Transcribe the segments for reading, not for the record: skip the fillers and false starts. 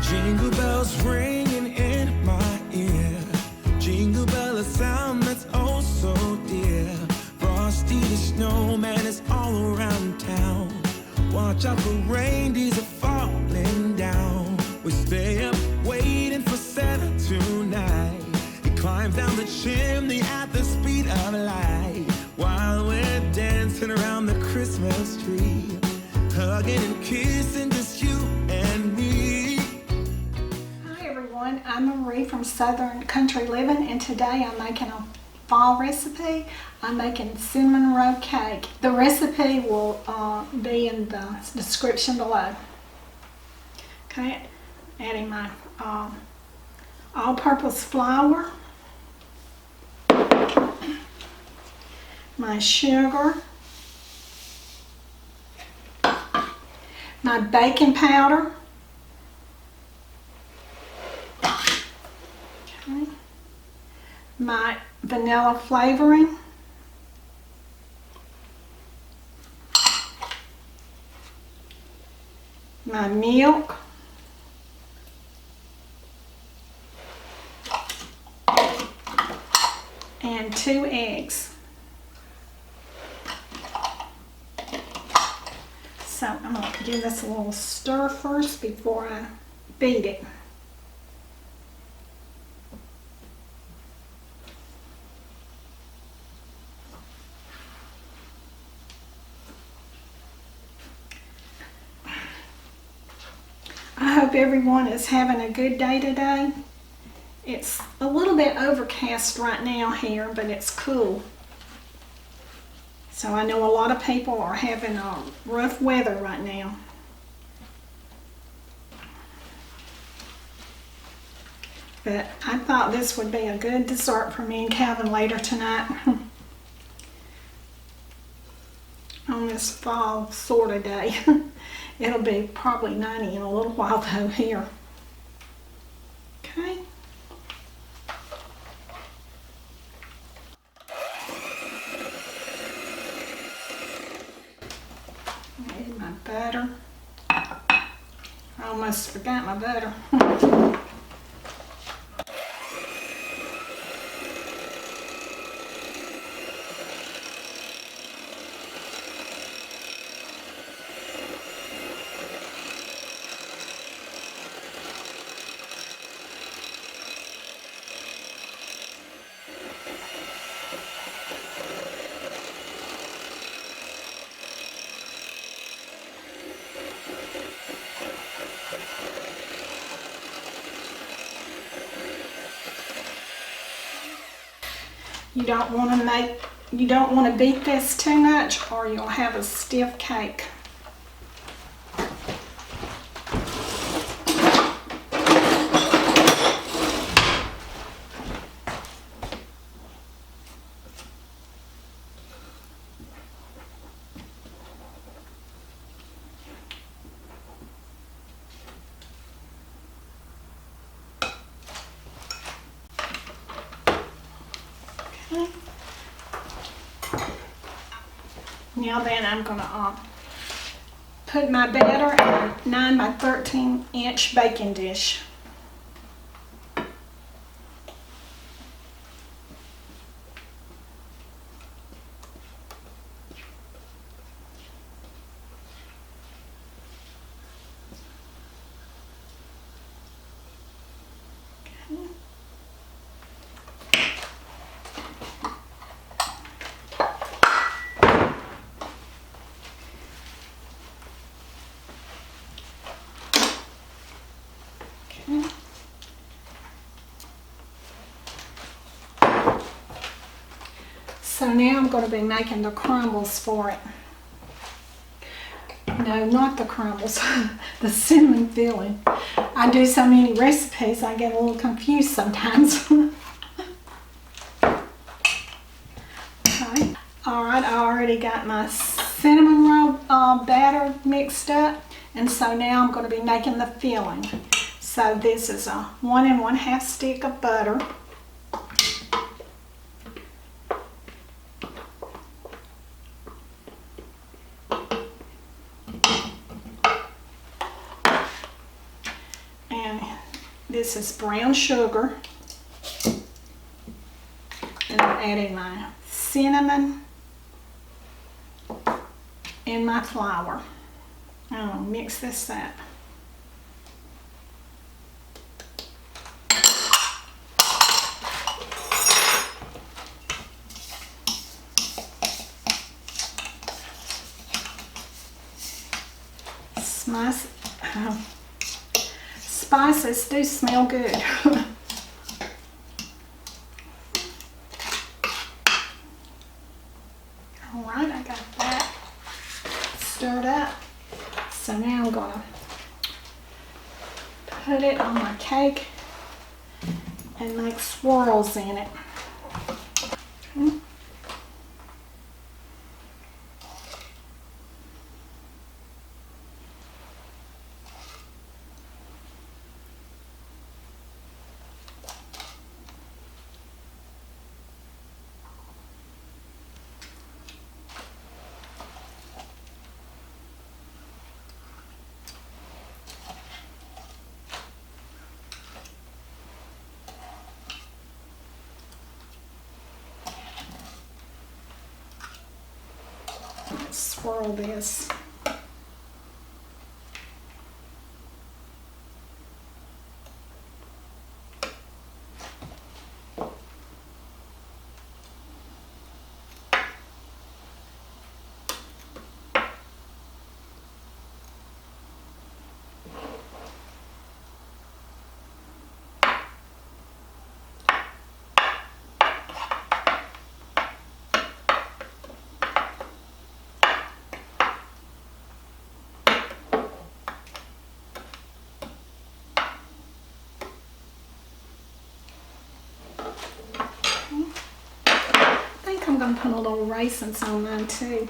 Jingle bells ringing in my ear. Jingle bell, a sound that's oh so dear. Frosty the snowman is all around town. Watch out for reindeers are falling down. We stay up waiting for Santa tonight. He climbs down the chimney at the speed of light, while we're dancing around the Christmas tree, hugging and kissing just you and me. Hi everyone, I'm Marie from Southern Country Living, and today I'm making a fall recipe. I'm making cinnamon roll cake. The recipe will be in the description below. Okay, adding my all-purpose flour, my sugar, my baking powder, okay, my vanilla flavoring, my milk, and 2 eggs. So I'm going to give this a little stir first before I beat it. I hope everyone is having a good day today. It's a little bit overcast right now here, but it's cool. So I know a lot of people are having rough weather right now. But I thought this would be a good dessert for me and Calvin later tonight. On this fall sort of day. It'll be probably 90 in a little while though here. Okay. Add my butter. I almost forgot my butter. You don't want to beat this too much, or you'll have a stiff cake. Now then, I'm going to put my batter in a 9 by 13 inch baking dish. So now I'm going to be making the crumbles for it. No, not the crumbles, the cinnamon filling. I do so many recipes, I get a little confused sometimes. Okay. Alright, I already got my cinnamon roll batter mixed up, and so now I'm going to be making the filling. So this is a 1 1/2 stick of butter. And This is brown sugar. And I'm adding my cinnamon and my flour. I'm going to mix this up. Spices do smell good. Alright, I got that stirred up. So now I'm going to put it on my cake and make swirls in it. Okay. Swirl this. I'm going to put a little raisins on mine too.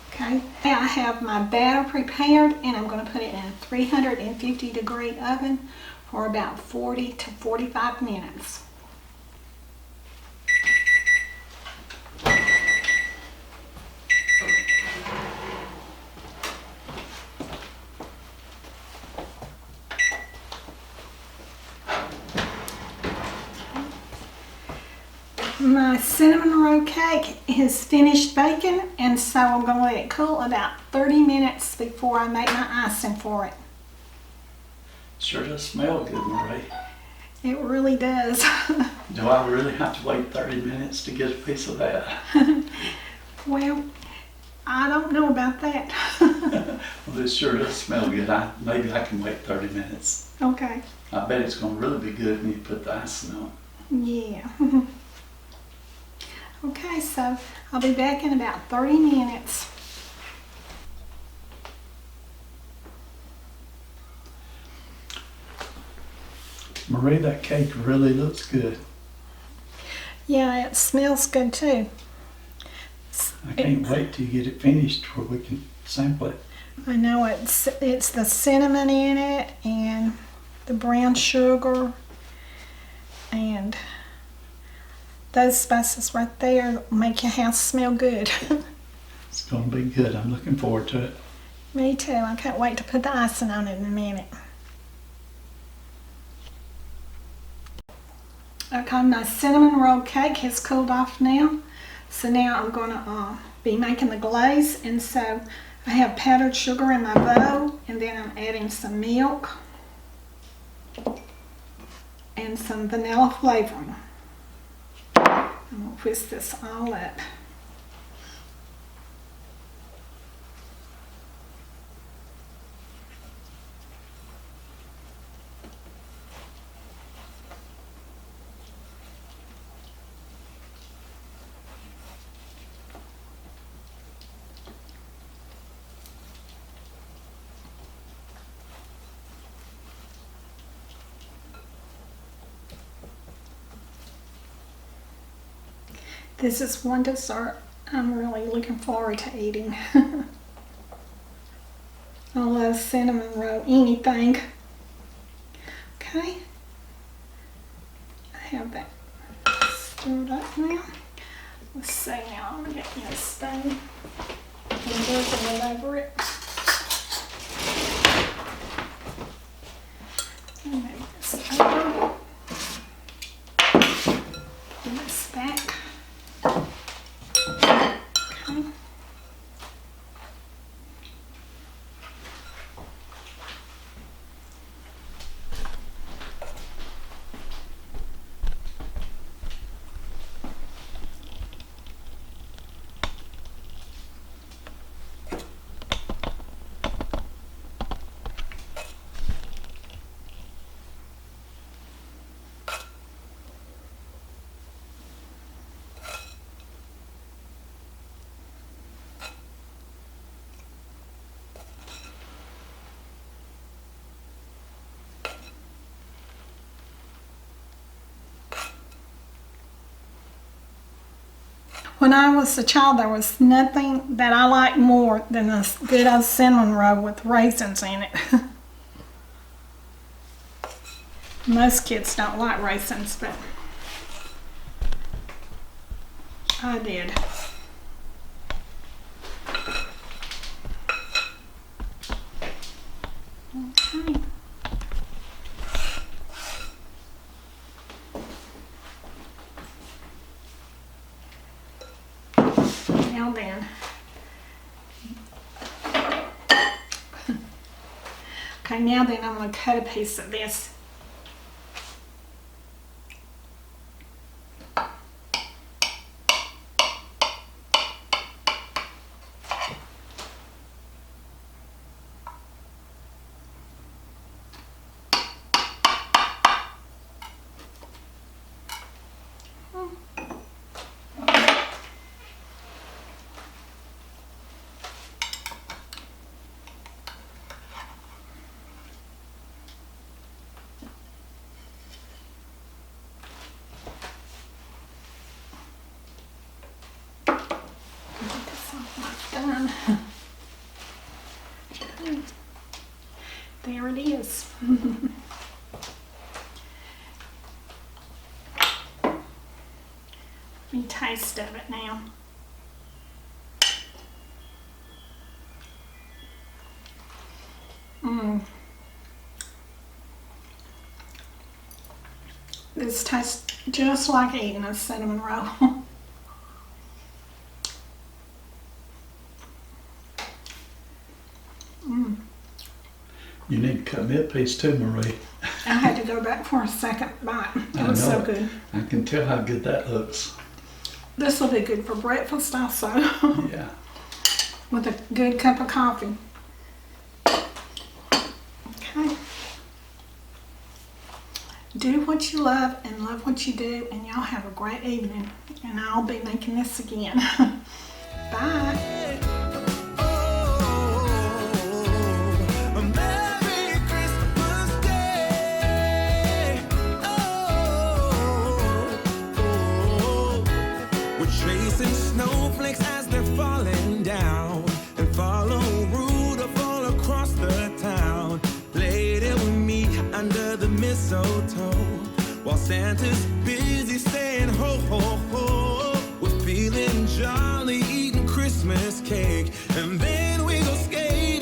Okay, now I have my batter prepared and I'm going to put it in a 350-degree oven for about 40 to 45 minutes. My cinnamon roll cake is finished baking, and so I'm going to let it cool about 30 minutes before I make my icing for it. Sure does smell good, Marie. It really does. Do I really have to wait 30 minutes to get a piece of that? Well, I don't know about that. Well, it sure does smell good. Maybe I can wait 30 minutes. Okay. I bet it's going to really be good when you put the icing on. Yeah. Okay, so I'll be back in about 30 minutes. Marie, that cake really looks good. Yeah, it smells good too. I can't wait till you get it finished where we can sample it. I know it's the cinnamon in it and the brown sugar and those spices right there make your house smell good. It's going to be good. I'm looking forward to it. Me too. I can't wait to put the icing on it in a minute. Okay, my cinnamon roll cake has cooled off now. So now I'm going to be making the glaze. And so I have powdered sugar in my bowl, and then I'm adding some milk and some vanilla flavoring. I'm going to whisk this all up. This is one dessert I'm really looking forward to eating. I love cinnamon roll, anything. Okay. I have that stirred up now. Let's see now, I'm gonna get me a spoon and drizzle it over it. And move this over. Put this back. Okay. When I was a child, there was nothing that I liked more than a good old cinnamon roll with raisins in it. Most kids don't like raisins, but I did. Okay. Now then. Okay, now then I'm going to cut a piece of this. Done. There it is. Let me taste of it now. This tastes just like eating a cinnamon roll. You need to cut me a piece too, Marie. I had to go back for a second bite. It I was know so it. good. I can tell how good that looks. This will be good for breakfast also. Yeah. With a good cup of coffee. Okay. Do what you love and love what you do, and y'all have a great evening. And I'll be making this again. Bye. Tracing snowflakes as they're falling down, and follow Rudolph all across the town. Laid it with me under the mistletoe, while Santa's busy saying ho ho ho. We're feeling jolly, eating Christmas cake, and then we go skating.